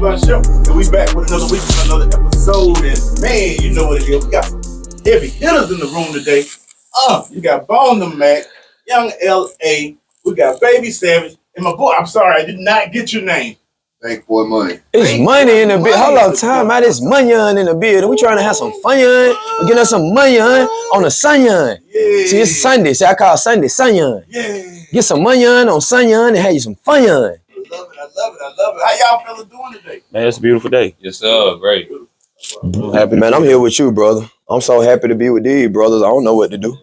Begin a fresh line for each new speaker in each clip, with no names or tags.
Blunt Show. And we back with another week with another episode. And man, you know what it is. We got some heavy hitters in the room today. You got Bone the Mac, Young L.A., we got Baby Savage, and my boy, I'm sorry, I did not get your name.
Bank Boy Money.
It's money in the building. Hold on, time out. It's money in the building. We trying to have some fun. We getting us some money on the sun.
Yeah.
See, it's Sunday. See, I call Sunday sun.
Yeah.
Get some money on sun and have you some fun.
I love it. How y'all fellas doing today?
Man, it's a beautiful day.
Yes, sir. Great.
I'm happy, man. I'm here with you, brother. I'm so happy to be with these brothers. I don't know what to do.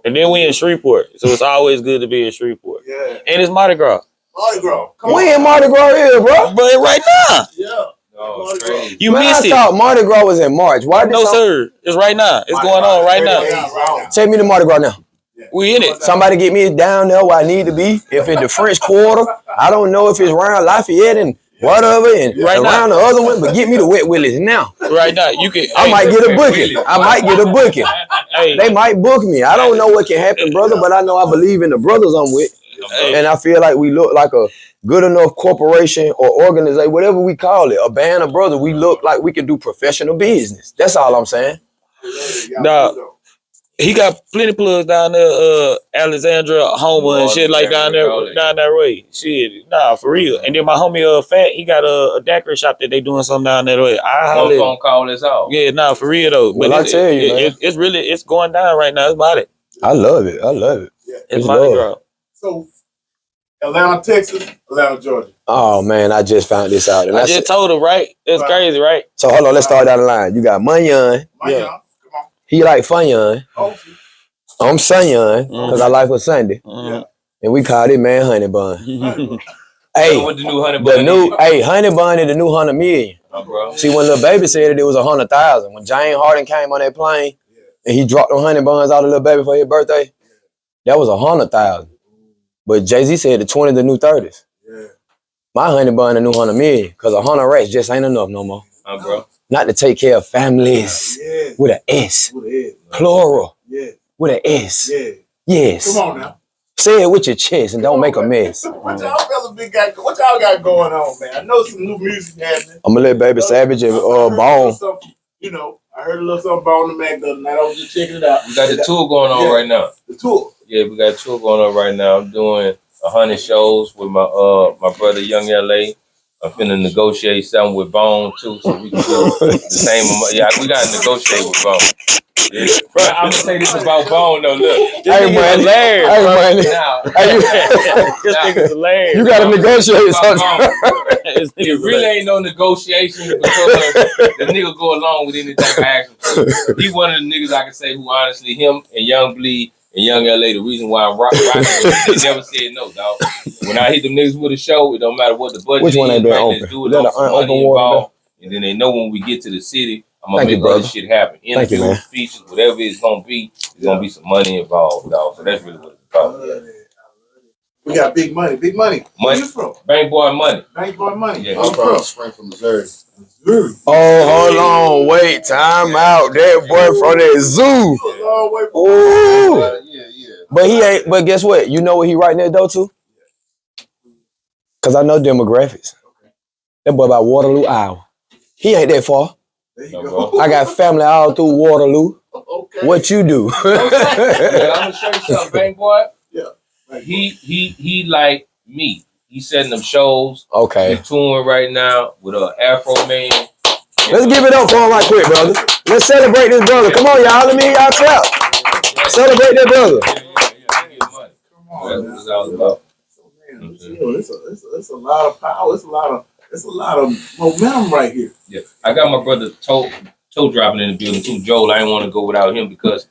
And then we in Shreveport, so it's always good to be in Shreveport.
Yeah.
And it's Mardi Gras.
Mardi Gras.
We in Mardi Gras here, bro.
But right now,
Yeah.
Oh, crazy.
you
Man,
missed
I
it.
thought Mardi Gras was in March. Why?
No, sir. It's right now. It's going on right now.
Take me to Mardi Gras now.
We in it.
Somebody get me down there where I need to be. If it's the French Quarter, I don't know if it's around Lafayette and whatever, and
Right
around
now.
the other one, but get me to Wet Willis now.
Right now. You can.
I might get a booking. I might get a booking.
Hey,
They might book me. I don't know what can happen, brother, but I know I believe in the brothers I'm with. And I feel like we look like a good enough corporation or organization, whatever we call it, a band of brothers. We look like we can do professional business. That's all I'm saying.
Nah. He got plenty plugs down there, Alexandra, Homer, and shit like down that way. Shit, nah, for real. And then my homie, Fat, he got a daiquiri shop that they doing something down that way.
One phone call is out.
Yeah, nah, for real though.
Well, I tell you, man.
It's going down right now. It's about it.
I love it. I love it.
It's Mardi Gras.
So, Atlanta, Texas, Atlanta, Georgia.
Oh, man, I just found this out. And
I just told him, right? It's crazy, right?
So, hold on, let's start down the line. You got Munyon.
Come on.
He like Funyon.
Oh,
I'm Sunyon, because I like for Sunday.
yeah.
And we called it, man, Honey Bun. Hey,
What the new honey bun
Honey Bun is the new 100 million.
bro.
See, when Lil Baby said it was 100,000. When Jane Harden came on that plane and he dropped them honey buns out of Lil Baby for his birthday, that was 100,000. But Jay-Z said the 20 the new 30s.
Yeah.
My honey bun the new 100 million, because 100 racks just ain't enough no more.
Bro.
Not to take care of families
Yeah.
with an S.
With a head.
Plural
Yeah.
with an S.
Yeah.
Yes.
Come on now.
Say it with your chest and don't make a mess.
What y'all fellas what y'all got going on, man? I know some new music happening.
I'm gonna let Baby Savage and Bone.
You know, I heard a little something Bone the Mac the other night. I was just checking it out.
We got the tour going on right now.
The tour.
Yeah, we got a tour going on right now. I'm doing 100 shows with my my brother Young L.A. I'm finna negotiate something with Bone too, so we can do the same amount. Yeah, we gotta negotiate with Bone. Yeah. Bro, I'm gonna say this about Bone though. Look,
Hey, man.
hilarious,
Hey,
bro.
man.
now,
This nigga's hilarious.
You gotta negotiate something.
This
it
nigga's
really ain't no negotiation because the nigga go along with anything I ask him to. He one of the niggas I can say who honestly, him and Young Bleed and Young LA, the reason why I'm rocking with them, they never said no, dog. When I hit them niggas with a show, it don't matter what the budget
Which one
is,
ain't been
man,
open?
let's do
Is
it
that
on some
an
money
open water
involved. And then they know when we get to the city, I'm gonna
Thank you,
make other
brother.
shit happen.
Thank you,
Interviews,
man.
speeches, whatever it's gonna be, there's gonna be some money involved, dog. So that's really what it's about.
We got big money. Big money. Where you from?
Bank Boy Money.
Bank Boy Money.
Yeah.
Where
I'm
you
from
from?
Springfield, Missouri.
Oh, hold on. Wait. Time out. That boy from that zoo.
You a long way from
Ooh.
Yeah.
But he ain't, but guess what? You know what he right next door to? Because I know demographics. That boy by Waterloo, Iowa. He ain't that far.
There you
No,
go.
bro.
I got family all through Waterloo.
Okay.
What you do?
Yeah, I'm gonna show you something, Bank Boy.
Yeah.
He like me. He's setting up shows.
Okay.
He's touring right now with Afro Man.
Let's give it up for him right quick, brother. Let's celebrate this brother. Come on, y'all. Let me hear y'all clap. Celebrate that brother.
Yeah. Money.
Come on.
That's what it's all about.
Man, it's a lot of power. It's a lot of momentum right here.
Yeah, I got my brother toe dropping in the building too, Joel. I didn't want to go without him because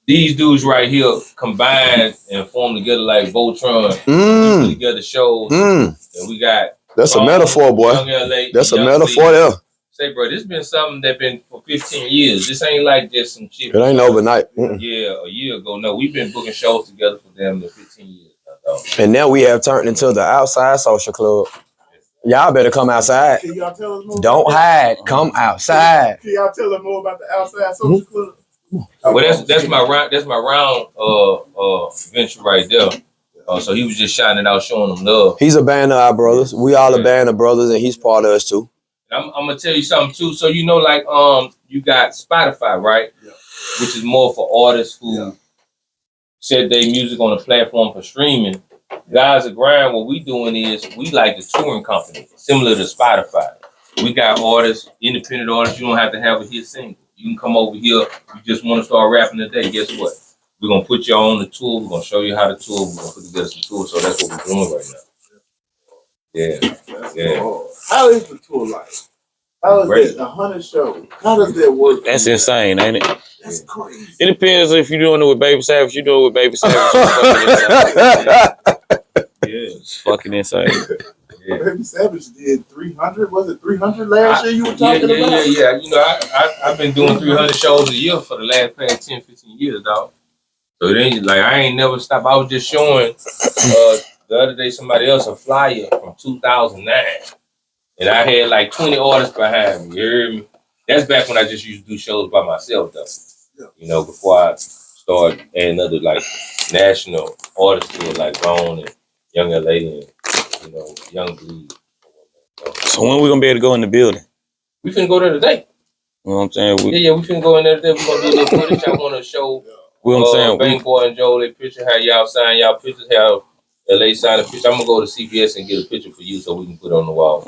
these dudes right here combined and form together like Voltron. Put together shows, and we got.
That's a metaphor, boy.
Young LA,
That's a
Young
metaphor
Lee.
there.
Say, bro, this been something that been for 15 years. This ain't like just some shit.
It ain't overnight.
Yeah, a year ago. No, we've been booking shows together for damn near 15 years.
And now we have turned into the outside social club. Y'all better come outside.
Can y'all tell us more?
Don't hide. Come outside.
Can y'all tell us more about the outside social club?
Well, that's my round venture right there. Oh, so he was just shouting it out, showing them love.
He's a band of our brothers. We all a band of brothers, and he's part of us too.
I'm gonna tell you something too. So you know, like you got Spotify, right?
Yeah.
Which is more for artists who set their music on a platform for streaming. Guys of Grind, what we doing is we like the touring company, similar to Spotify. We got artists, independent artists. You don't have to have a hit single. You can come over here. You just want to start rapping today. Guess what? We're gonna put you on the tour. We're gonna show you how to tour. We're gonna put together some tours. So that's what we're doing right now. Yeah.
How is the tour like? How is
Great.
it? 100 shows. How does that work?
That's insane, ain't it?
That's crazy.
It depends if you're doing it with Baby Savage. You do it with Baby Savage. It's fucking insane.
Baby Savage did 300. Was it 300 last year you were talking about?
Yeah. You know, I've been doing 300 shows a year for the last past 10, 15 years, dog. So it ain't like I ain't never stopped. I was just showing the other day somebody else a flyer from 2009. And I had like 20 artists behind me. You hear me? That's back when I just used to do shows by myself, though.
Yeah.
You know, before I started adding other like national artists to it, like Bone and Young LA and, you know, Young Bleed.
So when we gonna be able to go in the building?
We finna go there today.
You know what I'm saying?
Yeah, we finna go in there today. We gonna do a little footage. I wanna show Bang Boy and Joe their picture, how y'all sign y'all pictures, how LA sign a picture. I'm gonna go to CBS and get a picture for you so we can put it on the wall.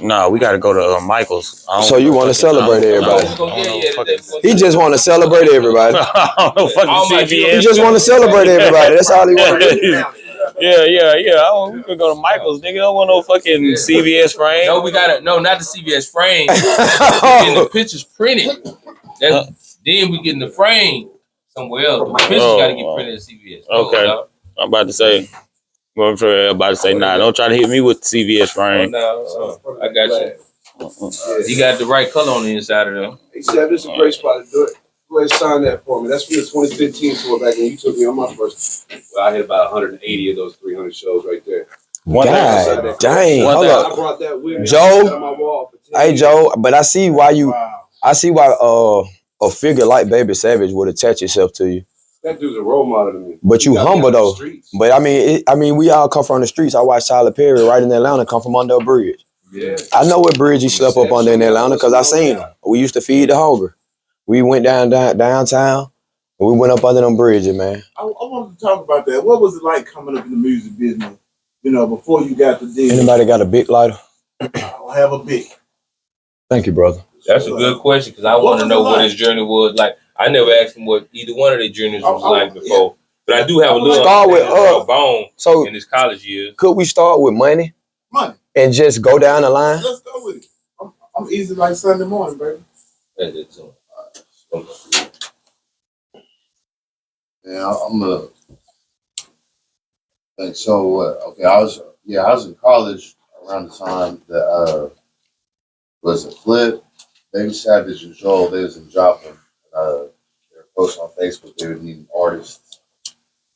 No, we gotta go to Michael's.
So you want to celebrate everybody? He just want to celebrate everybody.
I don't know fucking CBS.
He just want to celebrate everybody. That's all he want to do.
Yeah. We could go to Michael's. Nigga, don't want no fucking CVS frame.
No, we gotta not the CBS frame. Getting the pictures printed. Then we getting the frame somewhere else. The pictures gotta get printed at CBS.
Okay. I'm about to say. Well, I'm sure everybody say, nah, don't try to hit me with the CVS frame.
I got you. You got the right color on the inside of them.
Hey, Seb, this is a great spot to do it. Go ahead and sign that for me. That's from the 2015 tour back when you took me on my first. Well, I had about 180 of those 300 shows right there.
God dang. Hold
I
up.
brought that with me.
Joe?
On my wall for 10
Hey,
years.
Joe, but I see why
Wow.
a figure like Baby Savage would attach itself to you.
That dude's a role model to me.
But you
He got me
humble
out the
though.
streets.
But I mean, we all come from the streets. I watched Tyler Perry right in Atlanta come from under a bridge.
Yeah.
I know what bridge he slept up under in Atlanta because I seen him. We used to feed the hunger. We went downtown and we went up under them bridges, man.
I wanted to talk about that. What was it like coming up in the music business? You know, before you got the deal.
Anybody got a big lighter?
I don't have a big.
Thank you, brother.
That's a good question because I want to know what his journey was like. I never asked him what either one of their journeys was like before. But I do have a little
Start with
Bone
so
in his college years.
could we start with money
Money.
and just go down the line?
Let's go with it. I'm easy like Sunday morning, baby.
That's it too.
Yeah, I'm gonna think so. What? Okay, I was in college around the time that was it Flip, Baby Savage, and Joel. They was in Joplin. They were posting on Facebook. They were needing artists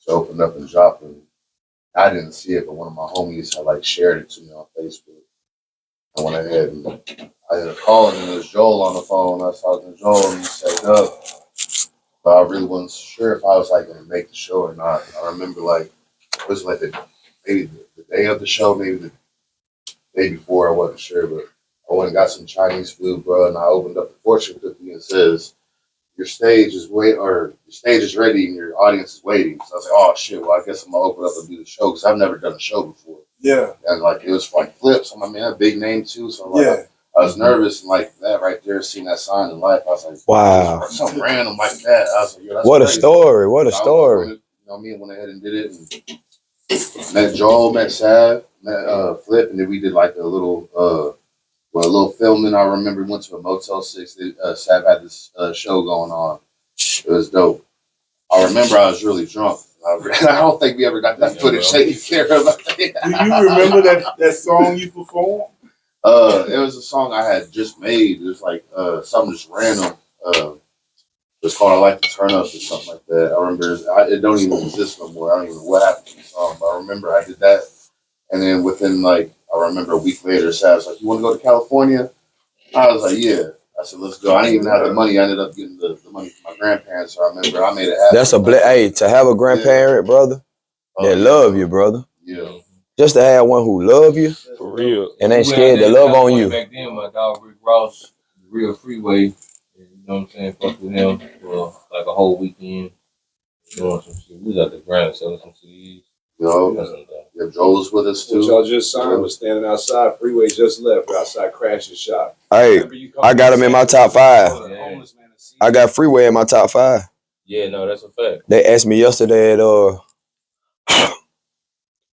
to open up in Joplin. I didn't see it, but one of my homies had like shared it to me on Facebook. I went ahead and I ended up calling him. It was Joel on the phone. I was talking to Joel and he said up. But I really wasn't sure if I was like gonna make the show or not. I remember like it was like maybe the day of the show, maybe the day before. I wasn't sure, but I went and got some Chinese food, bro, and I opened up the fortune cookie and it says your stage is ready and your audience is waiting. So I was like, oh shit, well I guess I'm gonna open up and do the show because I've never done a show before.
Yeah.
And like it was like Flips. I'm like, man, a big name too. So I'm like, I was nervous and like that right there, seeing that sign in life. I was like,
Wow.
something random like that. I was like, yo, that's
What a
crazy.
story. What a
So I
story.
went, me went ahead and did it. And met Joel, met Sav, met Flip, and then we did like a little filming. I remember we went to a Motel 6. Sav had this show going on. It was dope. I remember I was really drunk. I don't think we ever got that footage taken care of.
Do you remember that song you performed?
It was a song I had just made. It was like something just random. It was called "I Like to Turn Up" or something like that. I remember it don't even exist no more. I don't even know what happened to the song, but I remember I did that. And then within I remember a week later, Sad was like, "You want to go to California?" I was like, "Yeah." I said, "Let's go." I didn't even have the money. I ended up getting the money from my grandparents. So I remember I made it happen.
That's hey, to have a grandparent, brother, that love you, brother.
Yeah.
Just to have one who love you
For real.
and ain't
We
scared to
had that
love on
California
you.
Back then, my dog Rick Ross, Real Freeway. You know what I'm saying? Fuck with him for like a whole weekend. Doing some shit. We was out the ground selling some CDs.
You know, yeah, Joel was with us
What
too.
y'all just signed was standing outside. Freeway just left. We're outside crashing shop.
Hey,
Remember you called
I got him in my top 5.
a homeless man to see
I got Freeway in my top 5.
Yeah, no, that's a fact.
They asked me yesterday at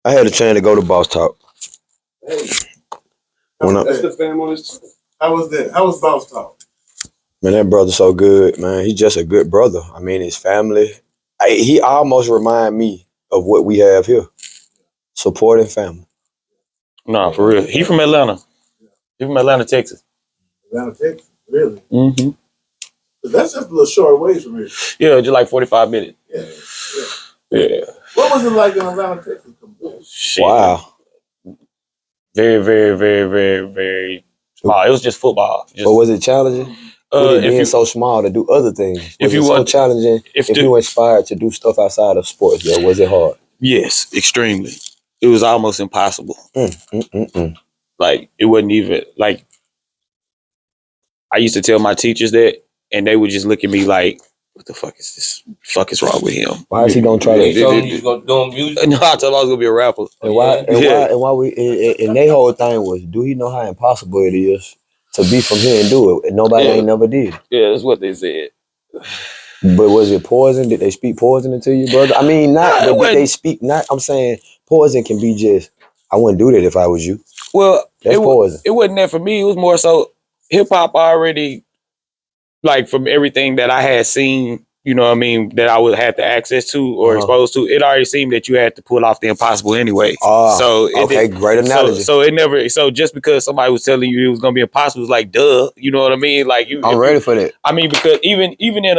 I had a chance to go to Boss Talk.
Hey,
When I-
that's the fam on his.
How was that? How was Boss Talk?
Man, that brother so good, man. He's just a good brother. I mean, his family. He almost remind me of what we have here. Supporting family.
Nah, for real. He from Atlanta. He from Atlanta, Texas.
Atlanta, Texas. Really?
Mm-hmm.
But that's just a little short ways from here.
Yeah, just like 45 minutes.
Yeah.
Yeah.
What was it like in Atlanta, Texas?
Shit.
Wow.
Very, very, very, very, very small. It was just football. Just,
But was it challenging? With it
if
being
you
so small to do other things.
if
Was
you
it so
want-
challenging
if
if
the-
you inspired to do stuff outside of sports, though? Was it hard?
yes, extremely. It was almost impossible. Like it wasn't even like I used to tell my teachers that, and they would just look at me like, "What the fuck is this? Fuck is wrong with him?"
Why is he gonna try
They
to?
told you was gonna do music.
No, I told him I was gonna be a rapper.
And why? And
Yeah.
why? And why we? And their whole thing was, do he know how impossible it is to be from here and do it? And nobody
Yeah.
ain't never did.
Yeah, that's what they said.
But was it poison? Did they speak poison into you, brother? I mean, not.
It
But did they
wasn't-
speak? Not. I'm saying poison can be just. I wouldn't do that if I was you.
Well,
That's
it,
poison.
it wasn't that for me. It was more so hip hop already, like from everything that I had seen, you know what I mean, that I would have the access to or exposed to, it already seemed that you had to pull off the impossible anyway. So it
Okay,
did-
great analogy.
So it never. So just because somebody was telling you it was gonna be impossible, it's like duh. You know what I mean? Like you.
I'm
if
ready
you-
for that.
I mean, because even in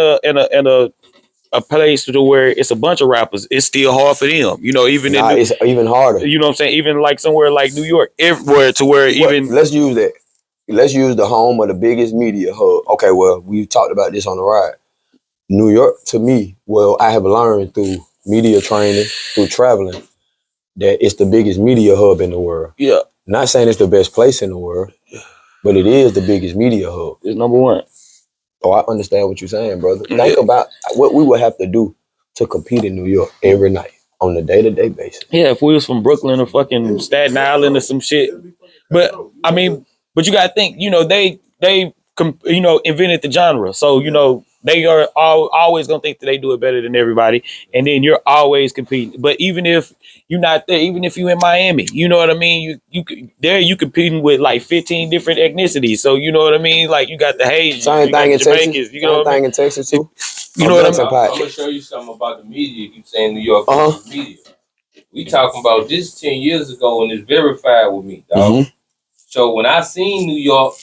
a place to where it's a bunch of rappers, it's still hard for them. You know, even
Nah,
in
it's even harder.
you know what I'm saying, even like somewhere like New York, everywhere to where even
Let's use that. Let's use the home of the biggest media hub. Okay, well, we talked about this on the ride. New York, to me, well, I have learned through media training, through traveling, that it's the biggest media hub in the world.
yeah,
Not saying it's the best place in the world, but it is the biggest media hub.
it's number one.
Oh, I understand what you're saying, brother.
Yeah.
Think about what we would have to do to compete in New York every night on a day-to-day basis.
Yeah, if we was from Brooklyn or fucking Staten Island or some shit. But I mean, but you gotta think, you know, they invented the genre, so you know they are always gonna think that they do it better than everybody, and then you're always competing. But even if you're not there, even if you in Miami, you know what I mean. You competing with like 15 different ethnicities, so you know what I mean. Like you got the Haitians,
Same
you got
thing
the
in
Jamaicans,
Texas.
you know
Same
what I
thing
mean.
in Texas too.
You know what I mean.
I'm gonna show you something about the media. You keep saying New York media. We talking about this 10 years ago, and it's verified with me, dog.
Mhm.
So when I seen New York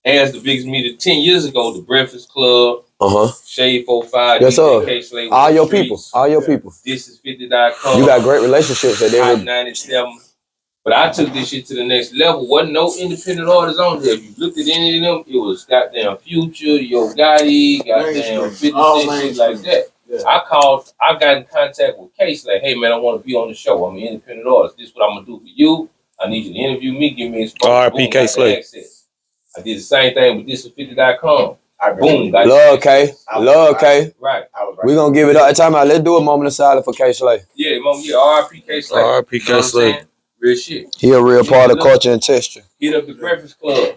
as the biggest media 10 years ago, the Breakfast Club, Shade 45,
Yes, sir.
DJ K-Slade,
All your
Streets,
people. All your people.
This is 50.com.
You got great relationships at
Hot
every.
97. But I took this shit to the next level. Wasn't no independent artists on there. If you looked at any of them, it was goddamn Future, Yo Gotti, goddamn 50 Cent, shit like that.
Yeah.
I got in contact with Case, like, hey man, I want to be on the show. I'm an independent artist. This is what I'm gonna do for you. I need you to interview me, give me exposure.
R.I.P.
Boom, got the
K-Slade.
access. I did the same thing with this is 50.com. Boom, got
Love
the
K.
access.
Love K.
Right.
We gonna give it up. Time out. Let's do a moment of silence for K. Slay.
Yeah, mom, yeah, R.I.P. K-Slade.
R.I.P.
You know what I'm
K-Slade.
saying? Real shit.
He a real part of culture and texture.
Hit up the Breakfast Club.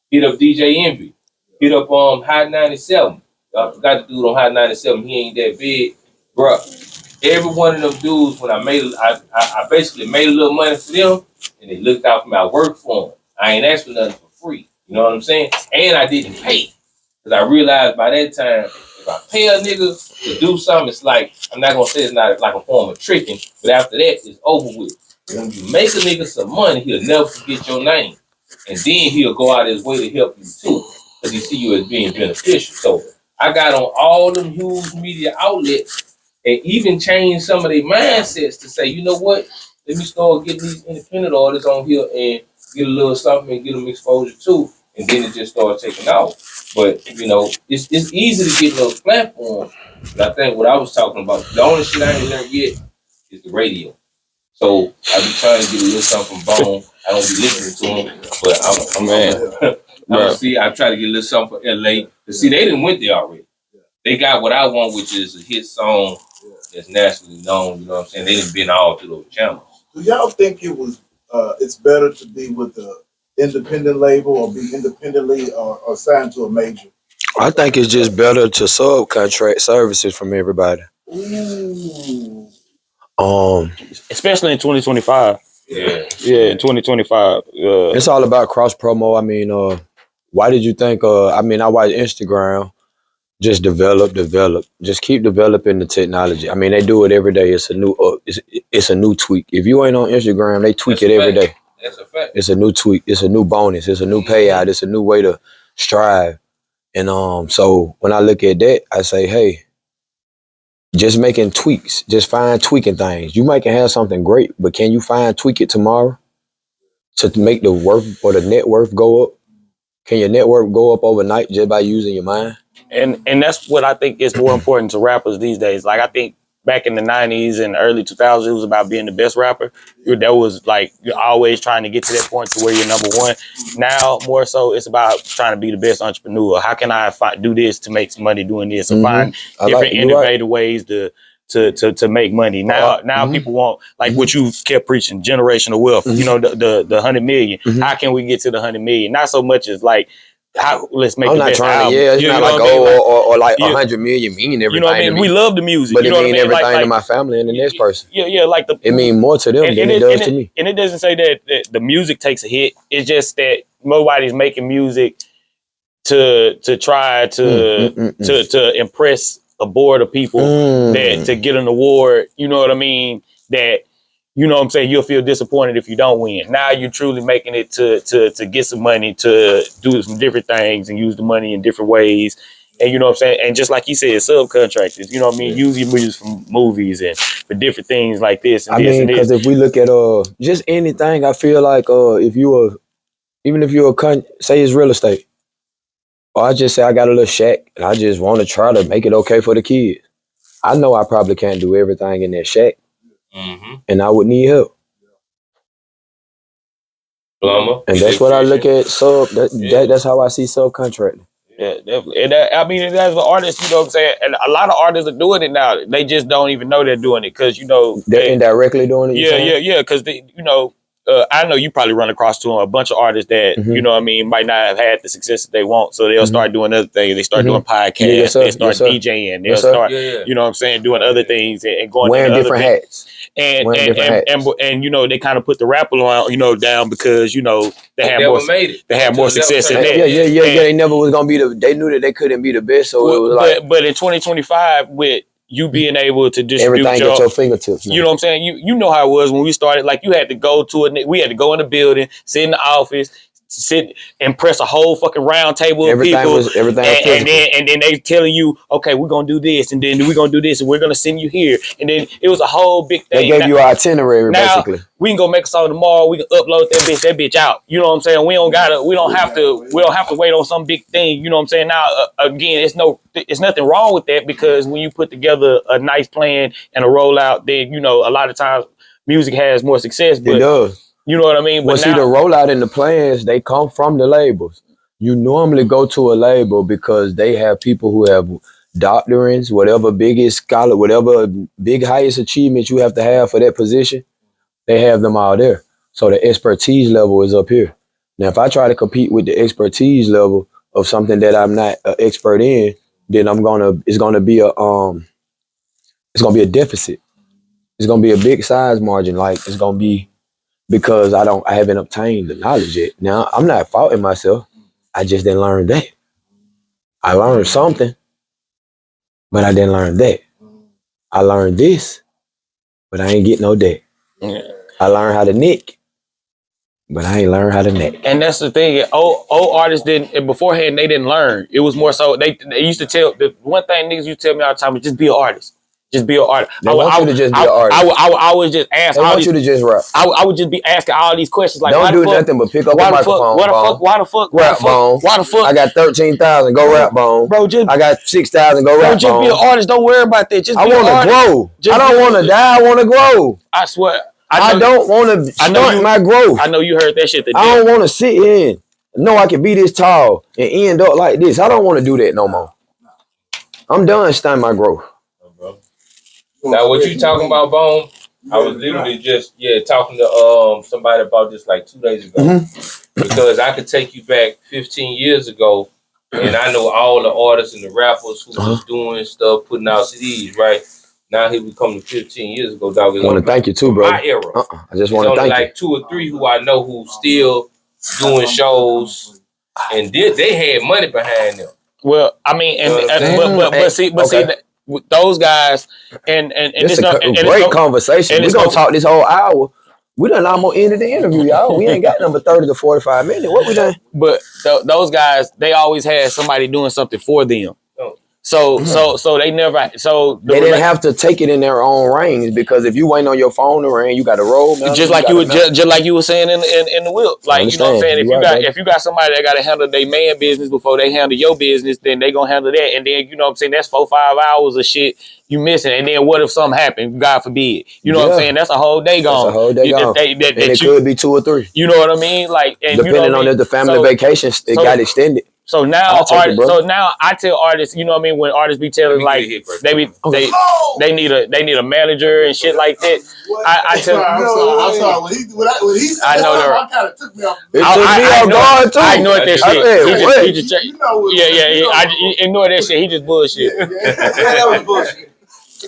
Hit up DJ Envy. Hit up Hot 97. I forgot the dude on Hot 97. He ain't that big, bruh. Every one of them dudes, when I basically made a little money for them, and they looked out for me. I worked for them. I ain't asked for nothing for free. You know what I'm saying? And I didn't pay, because I realized by that time, if I pay a nigga to do something, it's like, I'm not gonna say it's not like a form of tricking, but after that, it's over with. When you make a nigga some money, he'll never forget your name. And then he'll go out his way to help you too, because he see you as being beneficial. So I got on all them huge media outlets and even changed some of their mindsets to say, you know what? Let me start getting these independent artists on here and get a little something and get them exposure too. And then it just started taking off. But, you know, it's easy to get those platforms. But I think what I was talking about, the only shit I ain't learned yet is the radio. So I be trying to get a little something from Bone. I don't be listening to him, but I try to get a little something for LA. To see, they didn't went there already. They got what I want, which is a hit song that's nationally known. You know what I'm saying? They didn't been all to those channels.
Do y'all think it was? It's better to be with the independent label or be independently or signed to a major?
I think it's just better to subcontract services from everybody.
Ooh.
Especially in 2025.
Yeah.
In 2025.
It's all about cross promo. I mean, why did you think? I watch Instagram. Just develop. Just keep developing the technology. I mean, they do it every day. It's a new, it's a new tweak. If you ain't on Instagram, they tweak it every day.
That's a fact.
It's a new tweak. It's a new bonus. It's a new payout. It's a new way to strive. And so when I look at that, I say, hey, just making tweaks, just find tweaking things. You might can have something great, but can you tweak it tomorrow to make the worth or the net worth go up? Can your net worth go up overnight just by using your mind?
And that's what I think is more important to rappers these days. Like, I think back in the 90s and early 2000s, it was about being the best rapper. That was like, you're always trying to get to that point to where you're number one. Now, more so, it's about trying to be the best entrepreneur. How can I do this to make some money doing this? And find different innovative ways to make money. Now people want, like what you kept preaching, generational wealth. You know, the 100 million. How can we get to the 100 million? Not so much as like, let's make
I'm
the
not
best
trying
album.
to, it's not like, or like 100 million meaning everything.
You know what I mean? We love the music.
But
you
it
know
mean
what I mean?
everything to my family and the next person.
Yeah, like
it mean more to them than it does to me.
And it doesn't say that the music takes a hit. It's just that nobody's making music to try to impress a board of people that to get an award. You know what I mean? That, you know what I'm saying, you'll feel disappointed if you don't win. Now you're truly making it to get some money, to do some different things and use the money in different ways. And you know what I'm saying? And just like you said, subcontractors, you know what I mean? Use your music from movies and for different things like this and this. I mean,
because if we look at just anything, I feel like even if you're say it's real estate, or I just say I got a little shack and I just want to try to make it okay for the kids. I know I probably can't do everything in that shack. And I would need help.
Plumber.
And that's what I look at that's how I see subcontracting.
Yeah, definitely. And I mean, as an artist, you know what I'm saying? And a lot of artists are doing it now. They just don't even know they're doing it because, you know.
They're indirectly doing it?
Yeah. Because, you know, I know you probably run across to a bunch of artists that, you know what I mean, might not have had the success that they want. So they'll start doing other things. They start doing podcasts. They start DJing. They'll start, you know what I'm saying, doing other things and going
wearing different hats.
And you know, they kind of put the rapper on, you know, down because, you know, they had more success in that.
Yeah. They never was gonna be they knew that they couldn't be the best. So it was like,
but in 2025 with you being able to distribute
everything at your fingertips.
You know what I'm saying? You know how it was when we started. Like, you had to go we had to go in the building, sit in the office, sit and press a whole fucking round table of people. And then they telling you, okay, we're gonna do this, and then we're gonna do this, and we're gonna send you here. And then it was a whole big thing.
They gave you an itinerary, basically.
We can go make a song tomorrow. We can upload that bitch out. You know what I'm saying? We don't have to wait on some big thing. You know what I'm saying? Now, again, it's nothing wrong with that, because when you put together a nice plan and a rollout, then, you know, a lot of times music has more success. But,
it does.
You know what I mean?
But see, the rollout and the plans, they come from the labels. You normally go to a label because they have people who have doctorates, whatever biggest scholar, whatever big highest achievement you have to have for that position, they have them all there. So the expertise level is up here. Now, if I try to compete with the expertise level of something that I'm not an expert in, then it's gonna be a deficit. It's gonna be a big size margin. Like, it's gonna be, because I haven't obtained the knowledge yet. Now, I'm not faulting myself. I just didn't learn that. I learned something, but I didn't learn that. I learned this, but I ain't get no that.
Yeah.
I learned how to nick, but I ain't learned how to neck.
And that's the thing. Old artists beforehand, they didn't learn. It was more so, they used to tell, the one thing niggas used to tell me all the time is just be an artist. Just be an artist.
They want you to just be an artist.
I would always just ask
They
all
want
these.
you to just rap.
I would just be asking all these questions like, why
Don't do
the fuck,
nothing but pick up the
why the
microphone.
fuck, why the fuck,
Rap, Bone.
why the fuck,
I got 13,000. Go rap, Bone.
bro, just
I got 6,000. Go rap,
just be an
Bone.
artist. Don't worry about that. Just
I
be an
want to
artist.
grow.
Just
I don't
be-
want to die. I want to grow.
I swear.
I don't want to
I know
stunt
you-
my growth.
I know you heard that shit today.
I don't want to sit here and know I can be this tall and end up like this. I don't want to do that no more. I'm done stunting my growth.
Now, what you talking about, Bone? I was literally just talking to somebody about this like 2 days ago because I could take you back 15 years ago, and I know all the artists and the rappers who was doing stuff, putting out CDs, right? Now here we come to 15 years ago, dog.
I want to thank you too, bro.
My era.
I just want to
There's only
thank
like 2 or 3 who I know who still doing shows, and they had money behind them.
Well, I mean, and
You know what I'm saying?
but see, that, with those guys, and
you.
it's
It's a
and it's
great
no-
conversation.
and
We're
it's
going
no-
to talk this whole hour. We done almost ended the interview, y'all. We ain't got number 30 to 45 minutes. What we done?
But those guys, they always had somebody doing something for them.
Oh.
So they never. So
They didn't have to take it in their own reins because if you waiting on your phone to ring, you got to roll. Man,
just like you were just like you were saying in the whip, like you know what I'm saying. If
You
you
right,
got
baby.
if you got somebody that got to handle their man business before they handle your business, then they gonna handle that, and then you know what I'm saying. That's 4-5 hours of shit you missing, and then what if something happened? God forbid, you know what I'm
Yeah.
saying. That's a whole day gone.
That's a whole day
You-
gone.
that
And
that
it
you
could be 2 or 3.
you know what I mean. Like and
Depending
you know what I
on
mean?
if the family
So-
vacation it
so-
got extended.
So now
I'll take it,
artists,
bro.
so now I tell artists, you know what I mean, when artists be telling like they be they need a manager and shit like that. I tell
I'm sorry. When he said
I know
that,
they're-
I kind of took me off.
It took me off guard too.
I ignored that
I
shit.
said,
He
what?
just
You know what-
yeah.
you know
I
what-
ignore that shit. He just bullshit.
Yeah, that was bullshit.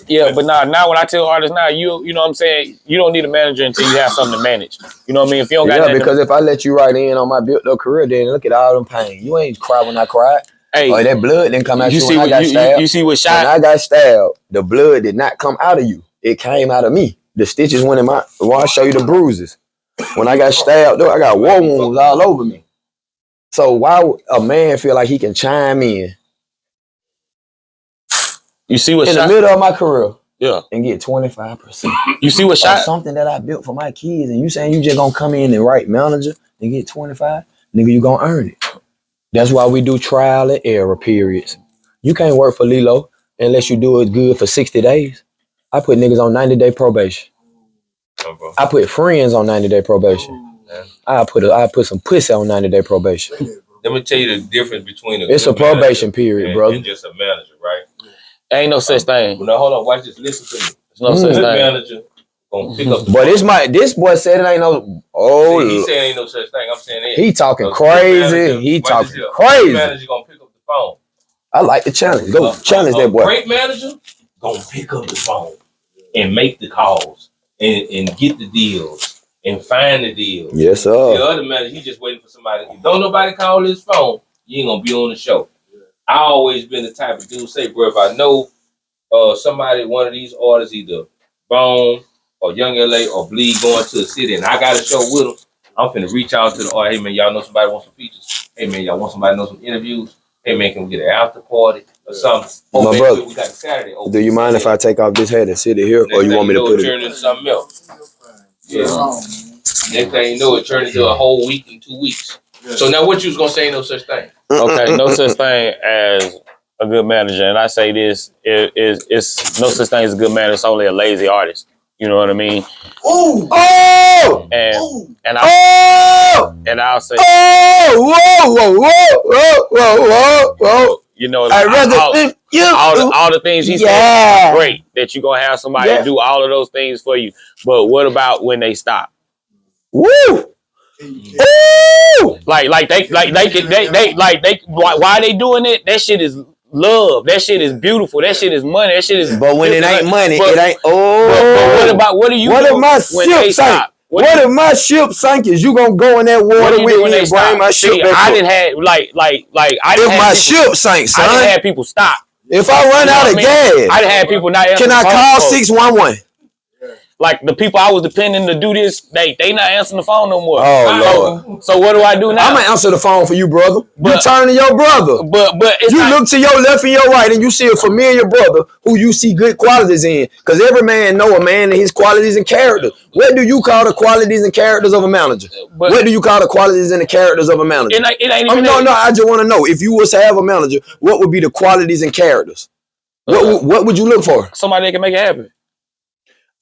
Yeah, but now when I tell artists now, you know what I'm saying, you don't need a manager until you have something to manage. You know what I mean? If you don't got
Yeah,
nothing
because if I let you right in on my built up career, then look at all them pain. You ain't cry when I cried.
hey,
Or that blood didn't come out
you
you
see
when I
what
got stabbed.
you see what
When
shot.
I got stabbed, the blood did not come out of you. It came out of me. The stitches went in my. Well, I'll show you the bruises. When I got stabbed, though, I got war wounds all over me. So why would a man feel like he can chime in
You see what
in the
shot.
middle of my career
Yeah.
and get 25%?
You see what
Or
shot.
something that I built for my kids, and you saying you just gonna come in and write manager and get 25? Nigga, you gonna earn it. That's why we do trial and error periods. You can't work for Lilo unless you do it good for 60 days. I put niggas on 90-day probation. I put friends on 90-day probation. I put some pussy on 90-day probation.
Let me tell you the difference between
It's a
good manager
probation period,
and,
brother.
and just a manager, right?
Ain't no such thing.
Well, now hold on, watch this. Listen to me.
There's no such
Good
thing.
manager gonna pick up. The
But
phone.
this boy said it ain't no.
See, he
Oh,
said ain't no such thing. I'm saying it.
he talking
A good
crazy.
manager-
He
watch
talking
this here. A good
crazy.
manager gonna pick up the phone.
I like the challenge. Go challenge that boy.
Great manager gonna pick up the phone and make the calls and get the deals and find the deals.
Yes,
The
sir.
other manager, he just waiting for somebody. If don't nobody call his phone, you ain't gonna be on the show. I always been the type of dude say, bro, if I know somebody, one of these artists, either Bone or Young LA or Bleed going to the city, and I got a show with them, I'm finna reach out to the artist. Hey man, y'all know somebody want some features? Hey man, y'all want somebody to know some interviews? Hey man, can we get an after party or something?
My
man,
brother,
we got Saturday.
Do you mind if I take off this hat and sit it here, or you want me to put it?
Turn into something else? Yeah. Next thing you know, it turned into a whole week and 2 weeks. So now, what you was gonna say? No such thing.
Okay, no such thing as a good manager, and I say this it's no such thing as a good manager. It's only a lazy artist. You know what I mean?
Ooh,
Oh!
And
ooh.
and I'll say,
Oh! Whoa! Whoa! Whoa! Whoa! Whoa! Whoa! Whoa!
you know,
I'd rather live you.
all the things he
Yeah.
said, great that you gonna have somebody
Yeah.
do all of those things for you. But what about when they stop?
Woo! Ooh!
Why they doing it? That shit is love. That shit is beautiful. That shit is money. That shit is.
But when it ain't money,
But-
it ain't.
But
Oh!
what do you
What
do
if my
when
ship
they
sank?
stop?
What if my ship sank? Is you gonna go in that
What
water
do you
with
do when
me
they
and bring
stop?
my ship
See,
back
I
up?
didn't have I
If
didn't
my
have people,
ship sank,
I didn't
son,
have people stop.
if I run
You know
out
what
of
I mean?
gas,
I didn't have people not answering
can I
the phone
call
for-
611?
Like the people I was depending to do this, they not answering the phone no more.
Oh, Lord.
So what do I do now?
I'm gonna answer the phone for you, brother. You
But-
turn to your brother.
But it's
You
not,
look to your left and your right, and you see a familiar brother who you see good qualities in. Because every man know a man and his qualities and characters. What do you call the qualities and characters of a manager?
but
What do you call the qualities and the characters of a manager?
it ain't even
No,
that.
no. I just want to know if you was to have a manager, what would be the qualities and characters? What would you look for?
Somebody that can make it happen.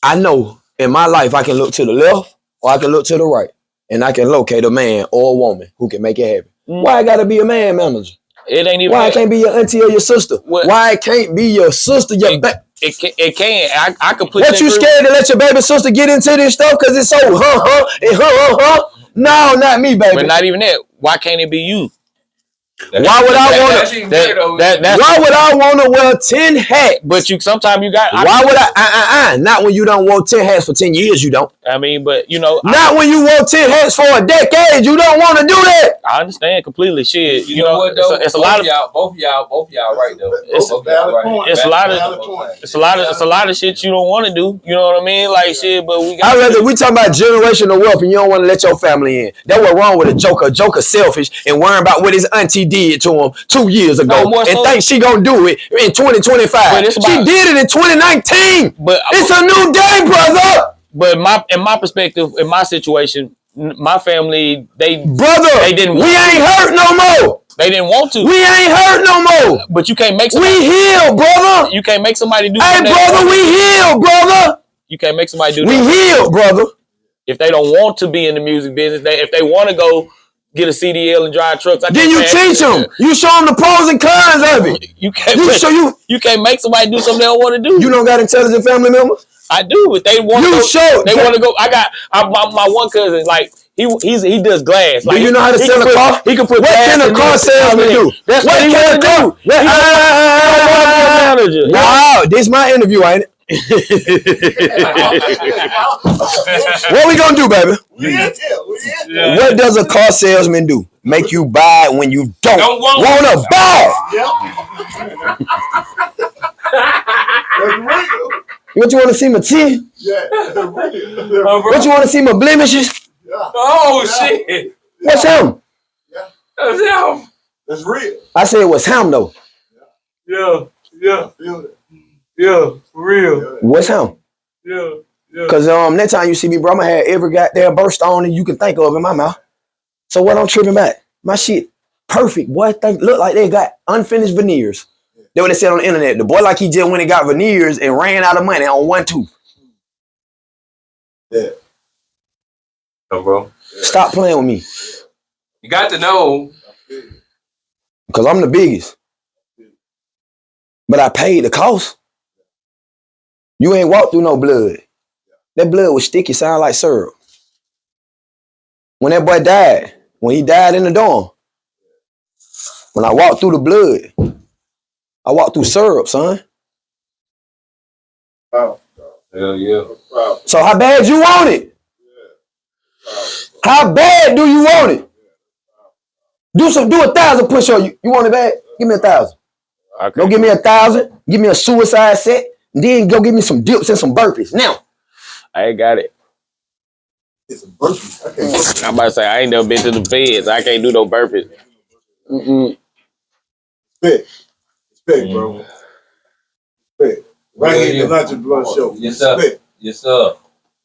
I know in my life I can look to the left or I can look to the right, and I can locate a man or a woman who can make it happen. Why it gotta be a man manager?
It ain't even
Why it
that.
can't be your auntie or your sister?
What?
Why it can't be your sister, your back?
It can. I could put
What you scared to let your baby sister get into this stuff because it's so huh? No, not me, baby.
But not even that. Why can't it be you?
Why would I want
That's
to?
even better, though.
That's
Why would I want to wear 10 hats?
but you sometimes you got.
Why would I? Not when you don't want 10 hats for 10 years. You don't.
I mean, but you know,
Not when you want 10 hats for a decade. You don't want to do that.
I understand completely. Shit,
You know what though?
it's a lot of
both of y'all right though.
It's
Both of y'all
valid
right.
point.
It's a lot of-
Valid point.
it's a lot of shit you don't want to do. You know what I mean? Like shit, but we got.
I rather we talking about generational wealth and you don't want to let your family in. That's what wrong with a joker. A joker selfish and worrying about what his auntie did to him 2 years ago
No, more
and
so-
think she gonna do it in 2025.
But it's
She
about-
did it in 2019.
But
It's a new day, brother.
But in my perspective, in my situation, my family
Brother,
They didn't
we
want
ain't hurt no more.
they didn't want to.
We ain't hurt no more.
But you can't make
We
somebody.
healed, brother.
You can't make somebody do.
Hey,
something
brother, we healed, brother.
You can't make somebody do.
We
that.
healed, brother.
If they don't want to be in the music business, if they want to go get a CDL and drive trucks,
Then you teach them. You show them the pros and cons of it.
You can't.
You
make,
show you.
you can't make somebody do something they don't want to do.
You don't got intelligent family members.
I do. If they want to
You
go,
show.
they want to go. My one cousin, like he does glass. Like
Do you know how to
he
sell
can
a
put-
car?
He can put.
What
glass
can a
in
car
this-
salesman do?
That's
What
what he
can
want
a
to
car?
do. He don't want to be a manager.
Wow, this my interview, ain't it? What we gonna do, baby?
We in here. We in here.
What does a car salesman do? Make you buy it when you don't want to buy.
Yep. That's real.
What you want to see my teeth?
Yeah. That's real.
What you want to see my blemishes?
Yeah.
Oh shit!
What's him?
That's him.
That's real.
I said what's him though.
Yeah.
Feel it.
Yeah. For real.
What's him?
Yeah.
Cause next time you see me, bro, I'ma have every goddamn birthstone that you can think of in my mouth. So what I'm tripping about? My shit perfect, boy. Look like they got unfinished veneers. That's what they said on the internet. The boy like he just went and got veneers and ran out of money on one tooth.
Yeah.
Come, bro.
Stop playing with me.
You got to know.
Cause I'm the biggest. But I paid the cost. You ain't walked through no blood. That blood was sticky, sound like syrup. When that boy died, when he died in the dorm, when I walked through the blood, I walked through syrup, son.
Wow.
Hell yeah.
Wow.
So how bad you want it? How bad do you want it? Do 1,000 push-ups. You want it bad? Give me 1,000.
Okay.
Go give me 1,000. Give me a suicide set. And then go give me some dips and some burpees. Now.
I ain't got it.
It's a burpee. I can't.
I'm about to say I ain't never been to the feds. I can't do no burpees.
Respect, bro. Respect. Right here in the Lunch and Blood Show.
Yes, sir.
Respect.
Yes, sir.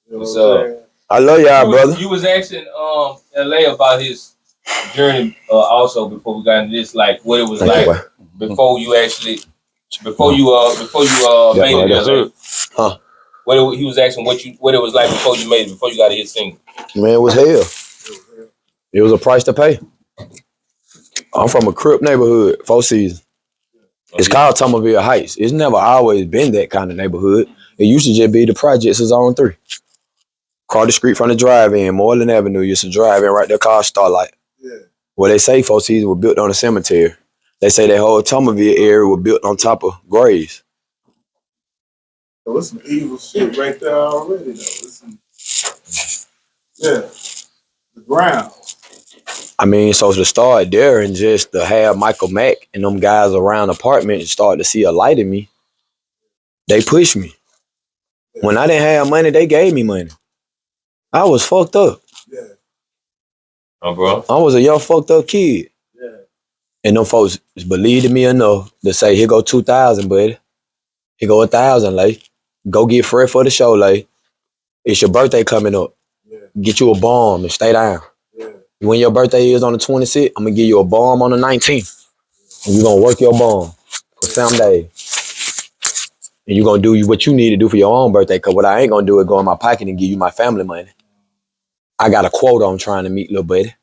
You know
Yes,
what I'm saying?
I love y'all, brother.
You was asking LA about his journey also before we got into this, like what it was like before you actually before you made it.
yes, sir.
Huh.
He was asking what it was like before you made it, before you got a hit single.
Man, it was hell. It was a price to pay. I'm from a Crip neighborhood, Four Seasons. It's called Tomerville Heights. It's never always been that kind of neighborhood. It used to just be the projects of Zone 3. Across the street from the drive-in, Moreland Avenue used to drive in right there called Starlight.
Yeah.
Well, they say Four Seasons was built on a cemetery. They say that whole Tomerville area was built on top of graves.
So it's some evil shit right there already, though. It's some, yeah. The ground.
I mean, so to start there and just to have Michael Mack and them guys around the apartment and start to see a light in me, they pushed me. When I didn't have money, they gave me money. I was fucked up.
Yeah.
Oh, bro.
I was a young fucked up kid.
Yeah.
And them folks believed in me enough to say, here go 2,000, buddy. Here go 1,000, lay. Go get Fred for the show, lay. It's your birthday coming up.
Yeah.
Get you a bomb and stay down.
Yeah.
When your birthday is on the 26th, I'm gonna give you a bomb on the 19th. And you're gonna work your bomb for some day. And you're gonna do what you need to do for your own birthday. Cause what I ain't gonna do is go in my pocket and give you my family money. I got a quota I'm trying to meet, little buddy.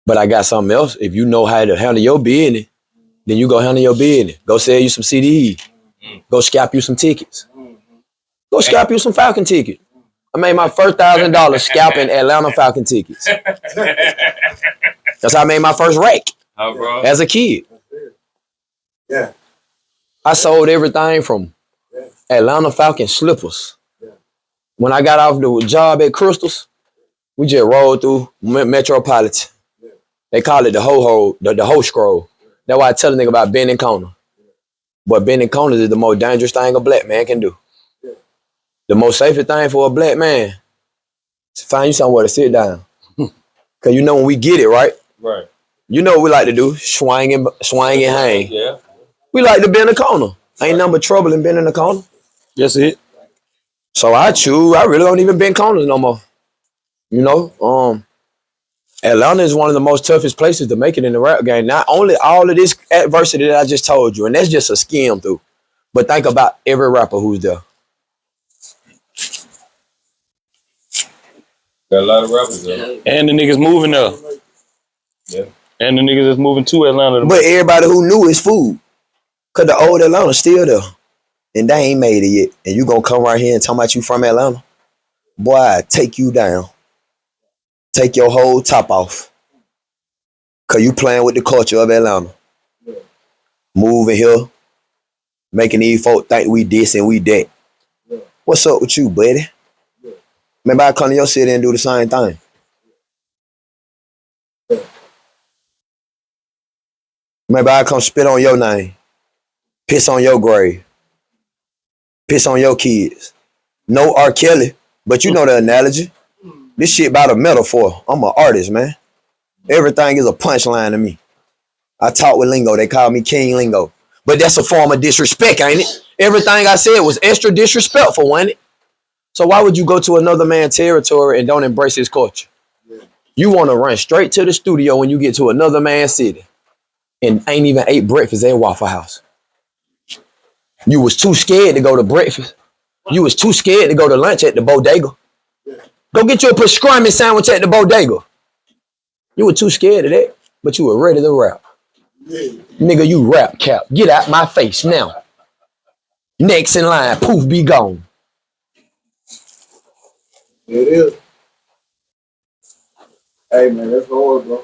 But I got something else. If you know how to handle your business, then you go handle your business. Go sell you some CDs. Go scalp you some tickets. Go scalp you some Falcon tickets. I made my first $1,000 scalping Atlanta Falcon tickets. That's how I made my first rack
Oh, bro.
as a kid.
Yeah.
I sold everything from Atlanta Falcon slippers. When I got off the job at Crystals, we just rolled through Metropolitan. They call it the ho scroll. That's why I tell a nigga about bending corner. But bending corners is the most dangerous thing a black man can do. The most safest thing for a black man is to find you somewhere to sit down. Cause you know when we get it, right?
Right.
You know what we like to do, swing and hang.
Yeah.
We like to bend the corner. Ain't nothing but trouble in bending the corner.
That's it.
So I really don't even bend corners no more. You know, Atlanta is one of the most toughest places to make it in the rap game. Not only all of this adversity that I just told you, and that's just a skim through, but think about every rapper who's there.
Got a lot of rappers there.
And the niggas moving up.
Yeah.
And the niggas that's moving to Atlanta.
But everybody who knew is food. Cause the old Atlanta's still there. And they ain't made it yet. And you gonna come right here and talk about you from Atlanta? Boy, I take you down. Take your whole top off. Cause you playing with the culture of Atlanta. Moving here. Making these folk think we this and we that. What's up with you, buddy? Maybe I come to your city and do the same thing. Maybe I come spit on your name. Piss on your grave. Piss on your kids. No R. Kelly, but you know the analogy. This shit about a metaphor. I'm an artist, man. Everything is a punchline to me. I talk with lingo. They call me King Lingo. But that's a form of disrespect, ain't it? Everything I said was extra disrespectful, wasn't it? So why would you go to another man's territory and don't embrace his culture? You want to run straight to the studio when you get to another man's city and ain't even ate breakfast at Waffle House. You was too scared to go to breakfast. You was too scared to go to lunch at the bodega. Go get you a pastrami sandwich at the bodega. You were too scared of that, but you were ready to rap. Nigga, you rap cap. Get out my face now. Next in line, poof, be gone.
It is. Hey, man, that's hard, bro.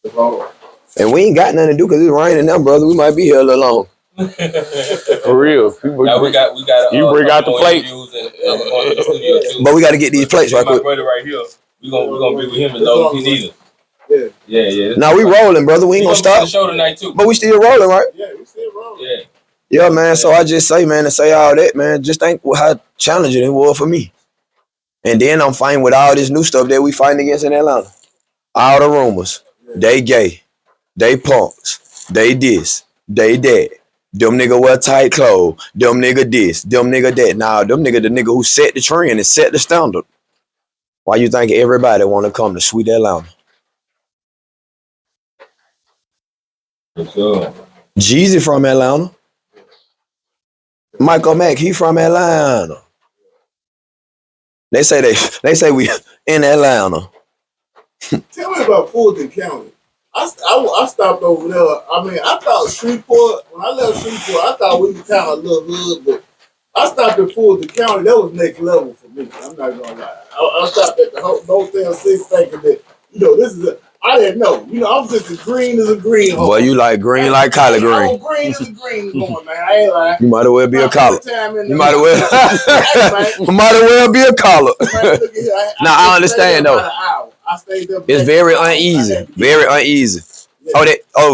It's hard.
And we ain't got nothing to do because it's raining now, brother. We might be here a little long.
For real. People,
Now we got.
You bring out the
more
plate.
interviews and going to the studio too.
But we got to get these plates right
My
quick.
brother right here. We gonna be with him as long as he needs us.
Yeah.
Yeah.
Now we rolling, brother. We ain't gonna
We gonna be to
stop.
the show tonight too.
But we still rolling, right?
Yeah, we still wrong.
Yeah.
Yeah, man. So I just say, man, to say all that, man, just think how challenging it was for me. And then I'm fighting with all this new stuff that we fighting against in Atlanta. All the rumors. They gay. They punks. They this. They that. Them nigga wear tight clothes. Them nigga this. Them nigga that. Nah, them nigga the nigga who set the trend and set the standard. Why you think everybody want to come to sweet Atlanta?
For sure.
Jeezy from Atlanta. Michael Mack, he from Atlanta. They say we in Atlanta.
Tell me about Fulton County. I stopped over there. I mean, I thought Shreveport, when I left Shreveport, I thought we were kind of a little hood, but I stopped at Fulton County. That was next level for me. I'm not going to lie. I stopped at the Hotel 6 thinking that, this is I didn't know. I'm just as green as a green hole.
Boy, you like green like collard green.
Green as a green going, man. I ain't lying.
You might as well be a collar. You might as well.
Hey,
You might as well be a collar.
man, look at here.
Now, I understand,
stayed there
though.
about an hour. I stayed there.
It's very uneasy. Very uneasy.
Yeah.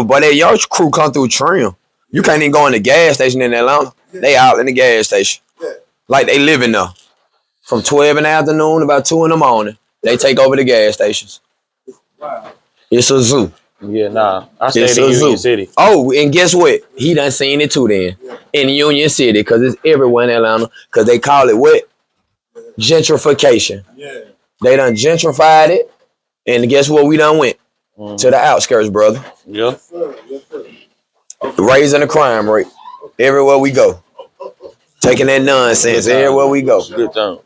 But that your crew come through trim. You can't even go in the gas station in Atlanta. They out in the gas station.
Yeah.
Like they living there. From 12 in the afternoon about 2 in the morning. They take over the gas stations.
Wow.
It's a zoo.
Yeah, nah. I stayed
It's
in
a
Union
zoo.
City.
Oh, and guess what? He done seen it too then. In Union City, because it's everywhere in Atlanta. Because they call it what? Gentrification.
Yeah.
They done gentrified it. And guess what we done went? To the outskirts, brother.
Yeah.
Yes, sir. Yes, sir.
Raising the crime rate. Everywhere we go. Taking that nonsense everywhere we go.
Good time.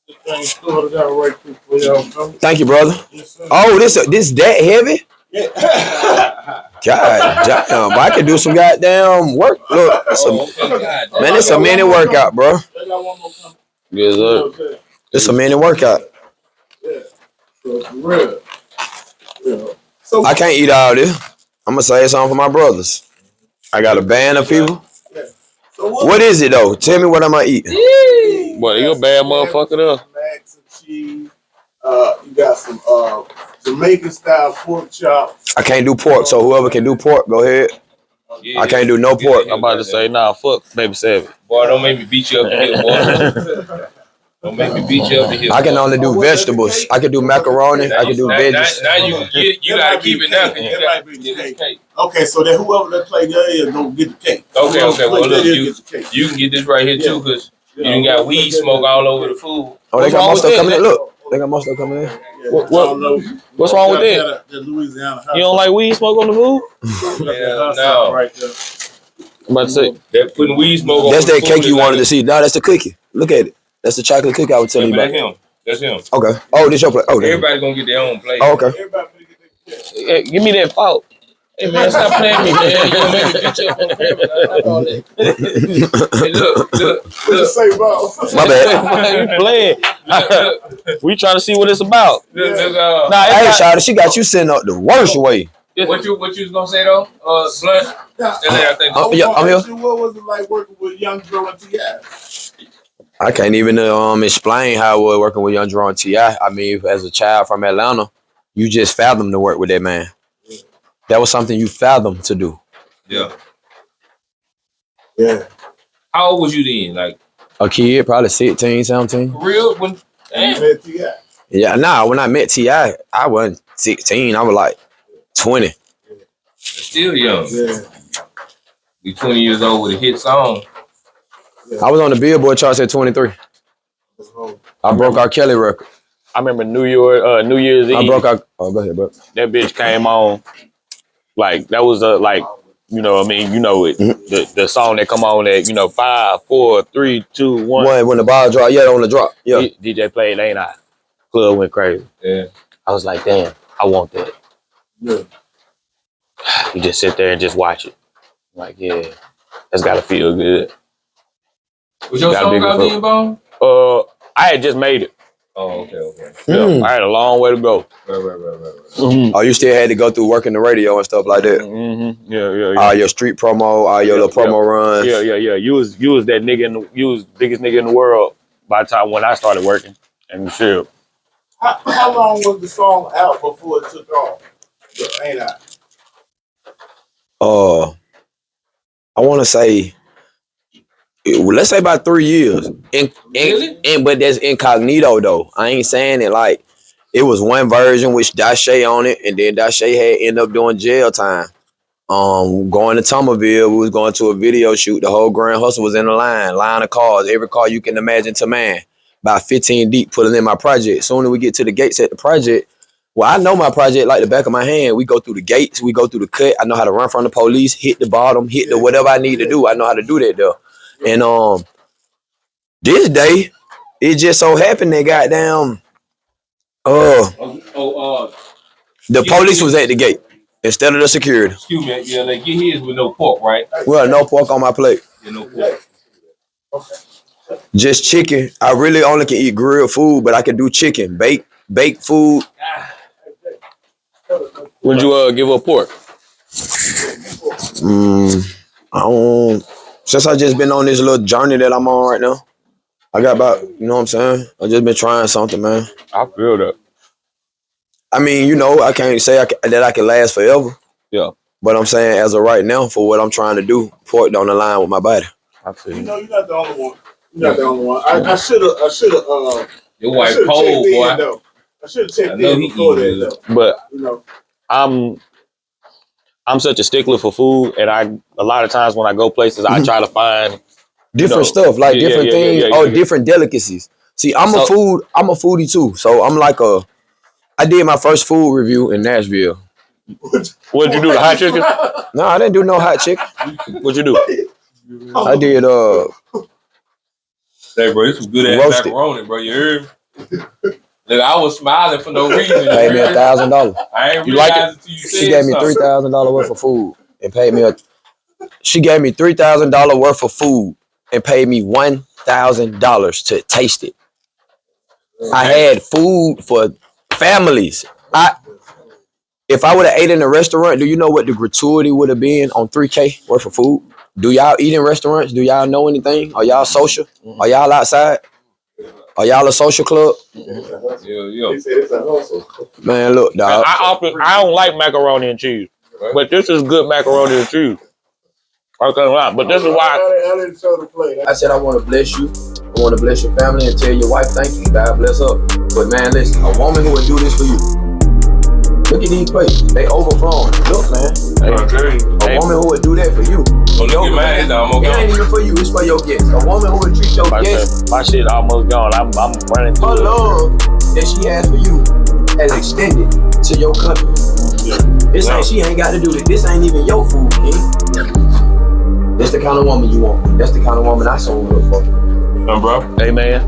This thing sorted out right quick for y'all. Come.
Thank you, brother.
Yes, sir.
Oh, this that heavy?
Yeah.
God damn, I can do some goddamn work. Look, man, it's a mini workout, bro.
I got one more coming.
Yes, sir.
Okay.
It's a mini workout.
Yeah. So for real. Yeah. So
I can't eat all this. I'm gonna save something for my brothers. I got a band of people.
So
What is it though? Tell me what I'm gonna eat.
Boy, you a bad motherfucker though.
Max and cheese. You got some Jamaican style pork chops.
I can't do pork, so whoever can do pork, go ahead. I can't do no pork.
I'm about to say, nah, fuck Baby Savage.
Boy, don't make me beat you up in here, boy. Don't make me beat you up in here.
I can
boy.
only do vegetables. I can do macaroni. I can do
Now
veggies.
you can get it. You gotta keep it now. 'Cause you
That
got
might be
to
the
get this
cake.
cake.
Okay, so that whoever that play there is gonna get the cake.
Okay,
Whoever
okay. Well,
play
look,
there is
you
get the cake.
you can get this right here too, cause you done got weed smoke all over the food.
Oh, they
What's
got
wrong
more
with
stuff
that?
coming in. Look, they got more stuff coming in.
Yeah,
What-
I don't know.
what's wrong with
Got
that?
The Louisiana house.
You don't like weed smoke on the food?
Yeah, no.
Right there.
I'm about to say,
They're putting weed smoke on
That's
the
that
food
cake you
is
wanted
like
to see. No, that's the cookie. Look at it. That's the chocolate cookie I was telling you
That's
about.
him. That's him.
Okay. Oh, this your plate. Oh, damn.
Everybody gonna get their own plate.
Oh, okay.
Everybody finna get their cake.
hey, give me that fault. Hey man, stop playing me, man. You gonna make me beat you up on the camera. Stop all that.
Hey, look.
What you say, bro?
My bad.
You playing. We trying to see what it's about.
Look,
Nah,
Hey,
it's not,
Shawty, she got you sitting up the worst way.
what you was gonna say though? Blunt. I think.
Yeah, I'm here.
What was it like working with Young Dro and T.I.?
I can't even explain how it was working with Young Dro and T.I. I mean, as a child from Atlanta, you just fathomed to work with that man. That was something you fathomed to do.
Yeah.
Yeah.
How old was you then? Like
A kid, probably 16, 17.
for real? When? Damn.
Met T.I.
Yeah, nah, when I met T.I., I wasn't 16. I was like 20.
Still young.
Yeah.
Be 20 years old with a hit song.
I was on the Billboard charts at 23. I broke our Kelly record.
I remember New Year's Eve.
I broke our. Oh, go ahead, bro.
That bitch came on. Like that was like, you know what I mean, you know it. The song that come on at, 5, 4, 3, 2, 1.
When the ball drop, yeah, on the drop. Yeah.
DJ played Ain't I. Club went crazy.
Yeah.
I was like, damn, I want that.
Yeah.
You just sit there and just watch it. Like, yeah, that's gotta feel good.
Was your
Got
song
bigger
out
folk.
then, Bone?
I had just made it.
Oh, okay.
Mm.
I had a long way to go.
Right.
Oh, you still had to go through working the radio and stuff like that.
Mm-hmm. Yeah.
All your street promo, all your
Yeah,
little promo runs.
Yeah. You was that nigga you was biggest nigga in the world by the time when I started working. And shit.
How long was the song out before it took off? Ain't I?
I want to say, let's say about 3 years. But that's incognito though. I ain't saying it like it was one version with Dashay on it, and then Dashay had ended up doing jail time. Going to Thomasville, we was going to a video shoot. The whole Grand Hustle was in the line of cars, every car you can imagine to man. About 15 deep, pulling in my project. Soon as we get to the gates at the project, well, I know my project like the back of my hand. We go through the gates, we go through the cut. I know how to run from the police, hit the bottom, hit the whatever I need to do. I know how to do that though. And this day, it just so happened that goddamn the police was at the gate instead of the security.
Excuse me, yeah, like get his with no pork, right?
Well, no pork on my plate.
Yeah, no pork.
Just chicken. I really only can eat grilled food, but I can do chicken, baked food.
Would you give up pork?
I don't. Since I just been on this little journey that I'm on right now, I got about, you know what I'm saying? I just been trying something, man.
I feel that.
I mean, I can't say that I can last forever.
Yeah.
But I'm saying as of right now, for what I'm trying to do, pork don't align with my body.
I feel
You
you.
know, you're not the only one. You're not the only one. I should have.
Your
I
wife
should have
cold,
checked in
boy.
though. I should have
I
checked
know
in
he
before
eating
that
good.
though.
But
You know.
I'm such a stickler for food, and a lot of times when I go places, I try to find
Different
know,
stuff, like
yeah,
different
yeah, yeah,
things,
yeah,
or
yeah.
different delicacies. See, I'm a
So-
foodie too. So I'm like I did my first food review in Nashville.
What'd you do? The hot chicken?
No, I didn't do no hot chicken.
What'd you do?
I did
Hey, bro, this some good ass
Roasted.
macaroni, bro. You heard me? Look, I was smiling for no reason. You
paid me
heard me?
$1,000.
I ain't
You like
realized until you said
She gave me
something.
$3,000 worth of food and paid me She gave me $3,000 worth of food and paid me $1,000 to taste it. I had food for families. If I would have ate in a restaurant, do you know what the gratuity would have been on $3K worth of food? Do y'all eat in restaurants? Do y'all know anything? Are y'all social? Are y'all outside? Are y'all a social club?
Yeah.
He said it's a hustle.
Man, look, dog.
I don't like macaroni and cheese, but this is good macaroni and cheese. I can't lie, but this is why.
I didn't show the plate.
I said I want to bless you. I want to bless your family and tell your wife thank you. God bless her. But man, listen, a woman who would do this for you. Look at these plates. They overflowing. Look, man. A woman who would do that for you.
Oh, look at mine. It's almost
It ain't
gone.
even for you. It's for your guests. A woman who would treat your guests.
My shit almost gone. I'm running
Her
through it.
love that she has for you has extended to your country. This ain't she ain't got to do this. This ain't even your food, King. That's the kind of woman you want. That's the kind of woman I sold up for.
Bro.
Hey man,